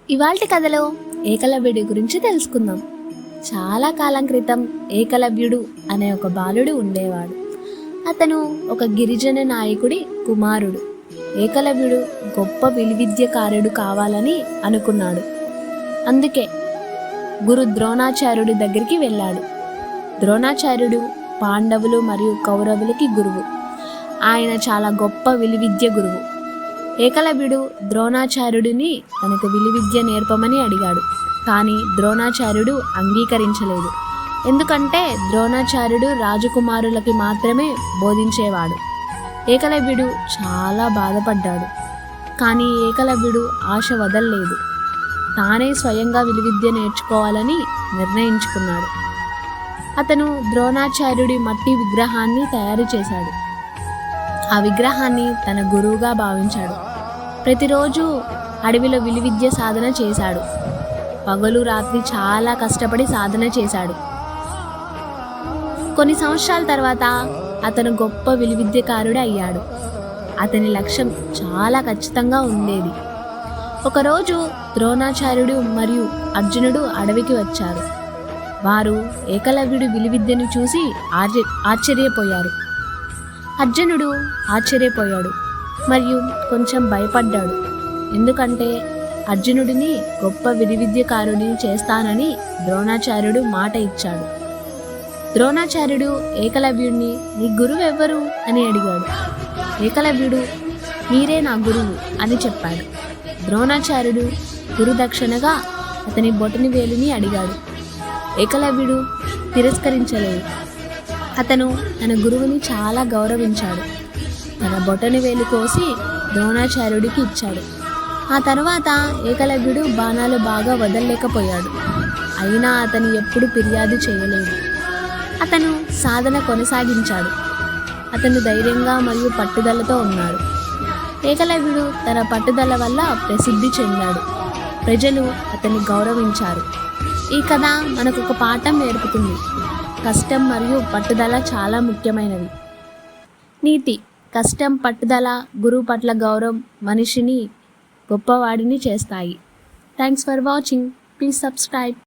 ఇవాల్టి కథలో ఏకలవ్యుడి గురించి తెలుసుకుందాం. చాలా కాలం క్రితం ఏకలవ్యుడు అనే ఒక బాలుడు ఉండేవాడు. అతను ఒక గిరిజన నాయకుడి కుమారుడు. ఏకలవ్యుడు గొప్ప విలువిద్యకారుడు కావాలని అనుకున్నాడు. అందుకే గురు ద్రోణాచార్యుడి దగ్గరికి వెళ్ళాడు. ద్రోణాచార్యుడు పాండవులు మరియు కౌరవులకి గురువు. ఆయన చాలా గొప్ప విలువిద్య గురువు. ఏకలవ్యుడు ద్రోణాచార్యుడిని తనకు విలువిద్య నేర్పమని అడిగాడు. కానీ ద్రోణాచార్యుడు అంగీకరించలేదు. ఎందుకంటే ద్రోణాచార్యుడు రాజకుమారులకి మాత్రమే బోధించేవాడు. ఏకలవ్యుడు చాలా బాధపడ్డాడు. కానీ ఏకలవ్యుడు ఆశ వదల్లేదు. తానే స్వయంగా విలువిద్య నేర్చుకోవాలని నిర్ణయించుకున్నాడు. అతను ద్రోణాచార్యుడి మట్టి విగ్రహాన్ని తయారు చేశాడు. ఆ విగ్రహాన్ని తన గురువుగా భావించాడు. ప్రతిరోజు అడవిలో విలువిద్య సాధన చేశాడు. పగలు రాత్రి చాలా కష్టపడి సాధన చేశాడు. కొన్ని సంవత్సరాల తర్వాత అతను గొప్ప విలువిద్యకారుడు అయ్యాడు. అతని లక్ష్యం చాలా ఖచ్చితంగా ఉండేది. ఒకరోజు ద్రోణాచార్యుడు మరియు అర్జునుడు అడవికి వచ్చారు. వారు ఏకలవ్యుడి విలువిద్యను చూసి ఆశ్చర్యపోయారు. అర్జునుడు ఆశ్చర్యపోయాడు మరియు కొంచెం భయపడ్డాడు. ఎందుకంటే అర్జునుడిని గొప్ప విలువిద్యకారుడిని చేస్తానని ద్రోణాచార్యుడు మాట ఇచ్చాడు. ద్రోణాచార్యుడు ఏకలవ్యుడిని నీ గురువు ఎవ్వరు అని అడిగాడు. ఏకలవ్యుడు మీరే నా గురువు అని చెప్పాడు. ద్రోణాచార్యుడు గురుదక్షిణగా అతని బొటని వేలుని అడిగాడు. ఏకలవ్యుడు తిరస్కరించలేదు. అతను తన గురువుని చాలా గౌరవించాడు. తన బొటని వేలు కోసి ద్రోణాచార్యుడికి ఇచ్చాడు. ఆ తర్వాత ఏకలవ్యుడు బాణాలు బాగా వదలలేకపోయాడు. అయినా అతను ఎప్పుడు ఫిర్యాదు చేయలేదు. అతను సాధన కొనసాగించాడు. అతను ధైర్యంగా మరియు పట్టుదలతో ఉన్నాడు. ఏకలవ్యుడు తన పట్టుదల వల్ల ప్రసిద్ధి చెందాడు. ప్రజలు అతన్ని గౌరవించారు. ఈ కథ మనకు ఒక పాఠం నేర్పుతుంది. కష్టం మరియు పట్టుదల చాలా ముఖ్యమైనవి. నీతి: కష్టం, పట్టుదల, గురువు పట్ల గౌరవం మనిషిని గొప్పవాడిని చేస్తాయి. Thanks for watching. Please subscribe.